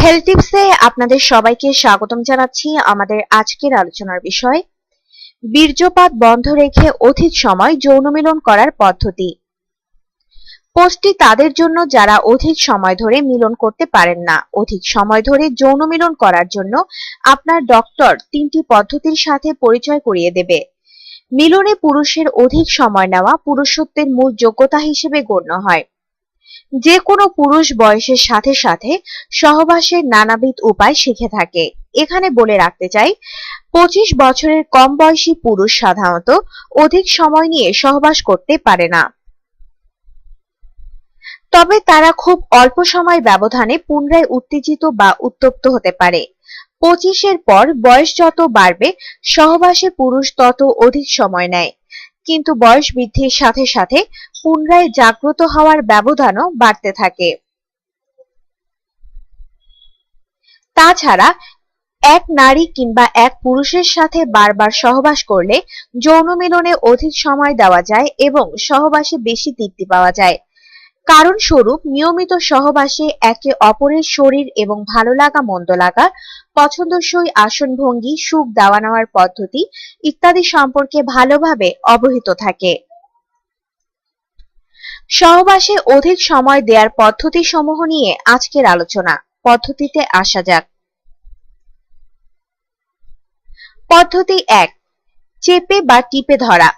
Health টিপসে আপনাদের সবাইকে স্বাগতম জানাচ্ছি। আমাদের আজকের আলোচনার বিষয় বীর্যপাত বন্ধ রেখে অধিক সময় যৌন মিলন করার পদ্ধতি। পোস্টটি তাদের জন্য যারা অধিক সময় ধরে মিলন করতে পারেন না। অধিক সময় ধরে যৌন মিলন করার জন্য আপনার ডক্টর 3টি পদ্ধতির সাথে পরিচয় করিয়ে দেবে। মিলনে পুরুষের অধিক সময় নেওয়া পুরুষত্বের মূল যোগ্যতা হিসেবে গণ্য হয়। যে কোনো পুরুষ বয়সের সাথে সাথে সহবাসের নানাবিধ উপায় শিখে থাকে। এখানে বলে রাখতে চাই, 25 বছরের কম বয়সী পুরুষ সাধারণত অধিক সময় নিয়ে সহবাস করতে পারে না, তবে তারা খুব অল্প সময় ব্যবধানে পুনরায় উত্তেজিত বা উত্তপ্ত হতে পারে। 25-এর পর বয়স যত বাড়বে সহবাসে পুরুষ তত অধিক সময় নেয়, কিন্তু বয়স বৃদ্ধির সাথে সাথে পুনরায় জাগ্রত হওয়ার ব্যবধানও বাড়তে থাকে। তাছাড়া এক নারী কিংবা এক পুরুষের সাথে বারবার সহবাস করলে যৌন মিলনে অধিক সময় দেওয়া যায় এবং সহবাসে বেশি তৃপ্তি পাওয়া যায়। কারণ স্বরূপ নিয়মিত সহবাসে একে অপরের শরীর এবং ভালো লাগা মন্দ লাগা, পছন্দসই আসন ভঙ্গি, সুখ দেওয়া নেওয়ার পদ্ধতি ইত্যাদি সম্পর্কে ভালোভাবে অবহিত থাকে। সহবাসে অধিক সময় দেওয়ার পদ্ধতি সমূহ নিয়ে আজকের আলোচনা। পদ্ধতিতে আসা যাক। পদ্ধতি 1, চেপে বা টিপে ধরা।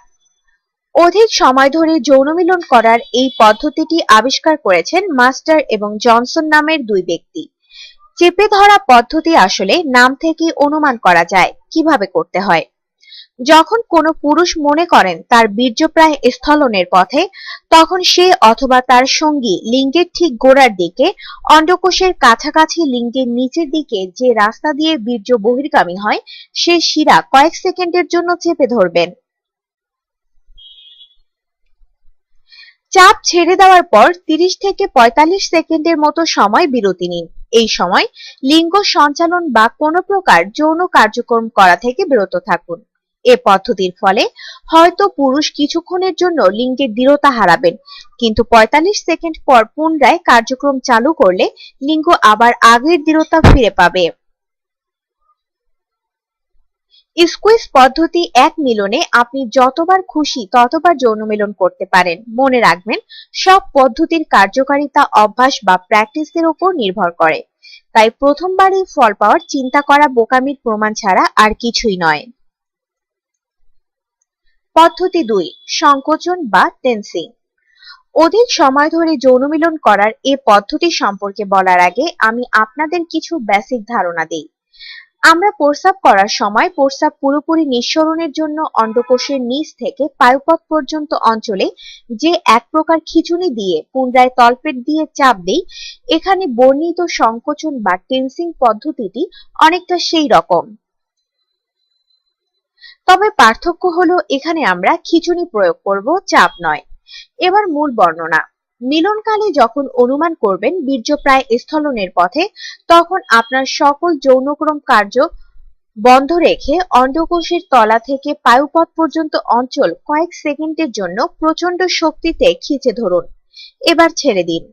অধিক সময় ধরে যৌন মিলন করার এই পদ্ধতিটি আবিষ্কার করেছেন মাস্টার এবং জনসন নামের দুই ব্যক্তি। চেপে ধরা পদ্ধতি আসলে নাম থেকে অনুমান করা যায় কিভাবে করতে হয়। যখন কোনো পুরুষ মনে করেন তার বীর্যপ্রায় স্থলনের পথে, তখন সে অথবা তার সঙ্গী লিঙ্গের ঠিক গোড়ার দিকে অন্ডকোষের কাছাকাছি লিঙ্গের নিচের দিকে যে রাস্তা দিয়ে বীর্য বহির্গামী হয় সে শিরা কয়েক সেকেন্ডের জন্য চেপে ধরবেন। চাপ ছেড়ে দেওয়ার পর 30 থেকে 45 সেকেন্ডের মতো সময় বিরতি নিন। এই সময় লিঙ্গ সঞ্চালন বা কোনো প্রকার যৌন কার্যক্রম করা থেকে বিরত থাকুন। এ পদ্ধতির ফলে হয়তো পুরুষ কিছুক্ষণের জন্য লিঙ্গের দৃঢ়তা হারাবেন, কিন্তু 45 সেকেন্ড পর পুনরায় কার্যক্রম চালু করলে লিঙ্গ আবার আগের দৃঢ়তা ফিরে পাবে। স্কুইজ পদ্ধতি, এক মিলনে আপনি যতবার খুশি ততবার যৌন মিলন করতে পারেন। মনে রাখবেন, সব পদ্ধতির কার্যকারিতা অভ্যাস বা প্র্যাকটিসের উপর নির্ভর করে, তাই প্রথমবারই ফল পাওয়ার চিন্তা করা বোকামির প্রমাণ ছাড়া আর কিছুই নয়। পদ্ধতি 2, সংকোচন বা টেন্সিং। অধিক সময় ধরে যৌন মিলন করার এ পদ্ধতি সম্পর্কে বলার আগে আমি আপনাদের কিছু বেসিক ধারণা দিই। আমরা প্রস্রাব করার সময় প্রস্রাব পুরোপুরি নিঃসরণের জন্য অন্ডকোষের নিচ থেকে পায়ুপথ পর্যন্ত অঞ্চলে যে এক প্রকার খিঁচুনি দিয়ে পুনরায় তলপেট দিয়ে চাপ দেই, এখানে বর্ণিত সংকোচন বা টেন্সিং পদ্ধতিটি অনেকটা সেই রকম। তবে পার্থক্য হলো এখানে আমরা খিঁচুনি প্রয়োগ করব, চাপ নয়। এবার মূল বর্ণনা। মিলনকালে যখন অনুমান করবেন বীর্য প্রায় স্থলনের পথে, তখন আপনার সকল যৌনক্রম কার্য বন্ধ রেখে অন্ডকোষের তলা থেকে পায়ুপথ পর্যন্ত অঞ্চল কয়েক সেকেন্ডের জন্য প্রচন্ড শক্তিতে খিঁচে ধরুন। এবার ছেড়ে দিন।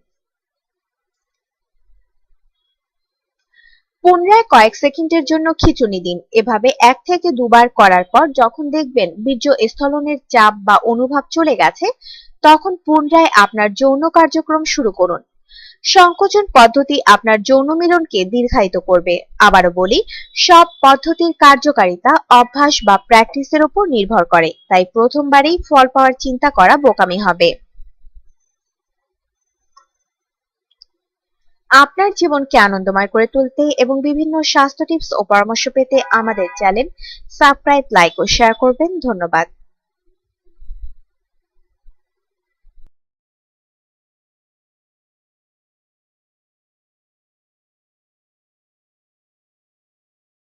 পুনরায় কয়েক সেকেন্ডের জন্য খিঁচুনি দিন। এভাবে 1 থেকে 2 বার করার পর যখন দেখবেন বীর্য স্থলনের চাপ বা অনুভব চলে গেছে, তখন পুনরায় আপনার যৌন কার্যক্রম শুরু করুন। সংকোচন পদ্ধতি আপনার যৌন মিলনকে দীর্ঘায়িত করবে। আবারও বলি, সব পদ্ধতির কার্যকারিতা অভ্যাস বা প্র্যাকটিসের উপর নির্ভর করে, তাই প্রথমবারেই ফল পাওয়ার চিন্তা করা বোকামি হবে। আপনার জীবনকে আনন্দময় করে তুলতে এবং বিভিন্ন স্বাস্থ্য টিপস ও পরামর্শ পেতে আমাদের চ্যানেল সাবস্ক্রাইব, লাইক ও শেয়ার করবেন। ধন্যবাদ।